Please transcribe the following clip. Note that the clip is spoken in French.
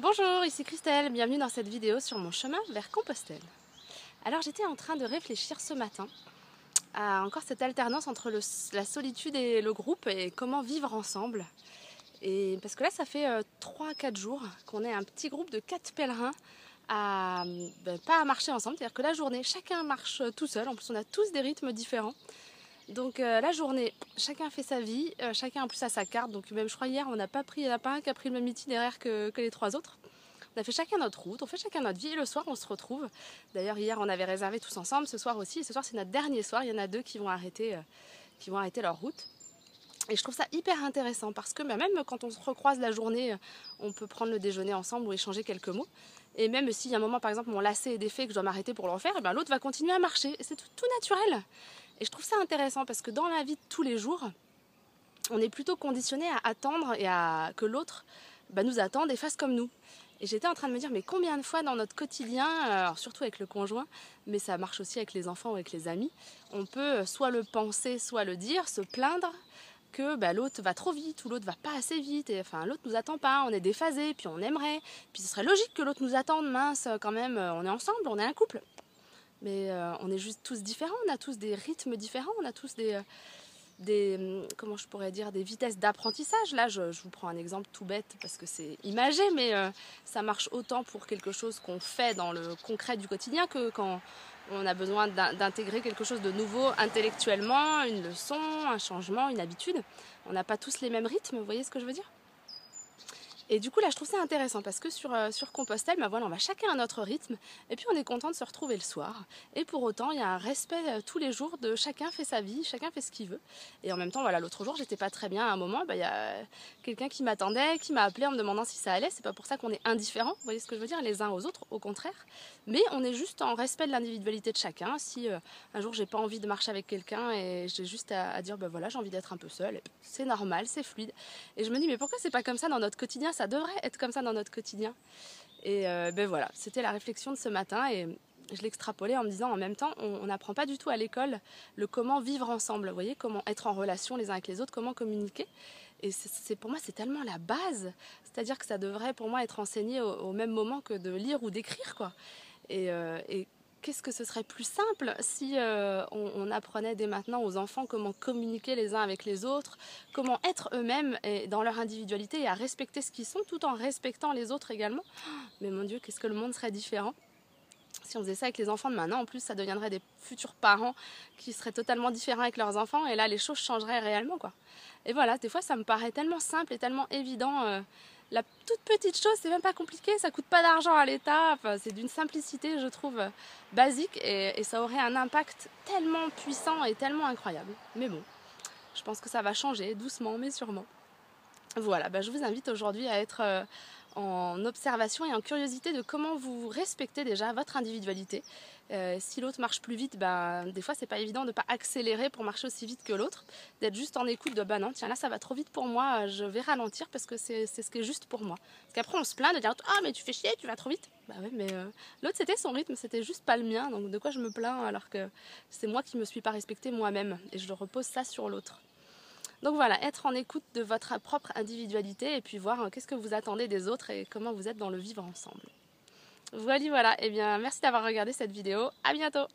Bonjour, ici Christelle, bienvenue dans cette vidéo sur mon chemin vers Compostelle. Alors j'étais en train de réfléchir ce matin à encore cette alternance entre la solitude et le groupe et comment vivre ensemble. Et parce que là ça fait 3-4 jours qu'on est un petit groupe de 4 pèlerins à pas à marcher ensemble, c'est-à-dire que la journée chacun marche tout seul, en plus on a tous des rythmes différents. Donc la journée, chacun fait sa vie, chacun en plus a sa carte, donc même je crois hier on n'a pas pris, il n'y en a pas un qui a pris le même itinéraire que les 3 autres. On a fait chacun notre route, on fait chacun notre vie et le soir on se retrouve. D'ailleurs hier on avait réservé tous ensemble, ce soir aussi, et ce soir c'est notre dernier soir, il y en a 2 qui vont arrêter leur route. Et je trouve ça hyper intéressant parce que même quand on se recroise la journée, on peut prendre le déjeuner ensemble ou échanger quelques mots. Et même s'il y a un moment par exemple mon lacet est défait et que je dois m'arrêter pour le refaire, et bien l'autre va continuer à marcher. Et c'est tout naturel. Et je trouve ça intéressant parce que dans la vie de tous les jours, on est plutôt conditionné à attendre et à que l'autre nous attende et fasse comme nous. Et j'étais en train de me dire, mais combien de fois dans notre quotidien, alors surtout avec le conjoint, mais ça marche aussi avec les enfants ou avec les amis, on peut soit le penser, soit le dire, se plaindre que l'autre va trop vite ou l'autre va pas assez vite, et enfin l'autre nous attend pas, on est déphasé, puis on aimerait, puis ce serait logique que l'autre nous attende, mince quand même, on est ensemble, on est un couple. Mais on est juste tous différents, on a tous des rythmes différents, on a tous comment je pourrais dire, des vitesses d'apprentissage. Là, je vous prends un exemple tout bête parce que c'est imagé, mais ça marche autant pour quelque chose qu'on fait dans le concret du quotidien que quand on a besoin d'intégrer quelque chose de nouveau intellectuellement, une leçon, un changement, une habitude. On n'a pas tous les mêmes rythmes, vous voyez ce que je veux dire ? Et du coup là je trouve ça intéressant parce que sur Compostelle, voilà, on va chacun à notre rythme et puis on est content de se retrouver le soir. Et pour autant il y a un respect tous les jours de chacun fait sa vie, chacun fait ce qu'il veut. Et en même temps voilà, l'autre jour j'étais pas très bien à un moment, il y a quelqu'un qui m'attendait, qui m'a appelé en me demandant si ça allait. C'est pas pour ça qu'on est indifférents, vous voyez ce que je veux dire, les uns aux autres, au contraire. Mais on est juste en respect de l'individualité de chacun. Si un jour j'ai pas envie de marcher avec quelqu'un et j'ai juste à dire voilà, j'ai envie d'être un peu seule, c'est normal, c'est fluide. Et je me dis mais pourquoi c'est pas comme ça dans notre quotidien ? Ça devrait être comme ça dans notre quotidien. Et voilà, c'était la réflexion de ce matin et je l'extrapolais en me disant en même temps, on n'apprend pas du tout à l'école le comment vivre ensemble, vous voyez, comment être en relation les uns avec les autres, comment communiquer. Et pour moi, c'est tellement la base, c'est-à-dire que ça devrait pour moi être enseigné au même moment que de lire ou d'écrire, quoi. Et qu'est-ce que ce serait plus simple si on apprenait dès maintenant aux enfants comment communiquer les uns avec les autres, comment être eux-mêmes dans leur individualité et à respecter ce qu'ils sont tout en respectant les autres également. Mais mon Dieu, qu'est-ce que le monde serait différent si on faisait ça avec les enfants de maintenant. En plus, ça deviendrait des futurs parents qui seraient totalement différents avec leurs enfants et là, les choses changeraient réellement, quoi. Et voilà, des fois, ça me paraît tellement simple et tellement évident. La toute petite chose, c'est même pas compliqué, ça coûte pas d'argent à l'État, enfin, c'est d'une simplicité, je trouve, basique et ça aurait un impact tellement puissant et tellement incroyable. Mais bon, je pense que ça va changer, doucement mais sûrement. Voilà, je vous invite aujourd'hui à être en observation et en curiosité de comment vous respectez déjà votre individualité. Si l'autre marche plus vite, des fois c'est pas évident de ne pas accélérer pour marcher aussi vite que l'autre, d'être juste en écoute de non tiens là ça va trop vite pour moi, je vais ralentir parce que c'est ce qui est juste pour moi. Parce qu'après on se plaint de dire ah mais tu fais chier, tu vas trop vite. Bah ouais mais l'autre c'était son rythme, c'était juste pas le mien, donc de quoi je me plains alors que c'est moi qui me suis pas respectée moi-même et je repose ça sur l'autre. Donc voilà, être en écoute de votre propre individualité et puis voir qu'est-ce que vous attendez des autres et comment vous êtes dans le vivre ensemble. Voilà, et bien merci d'avoir regardé cette vidéo, à bientôt.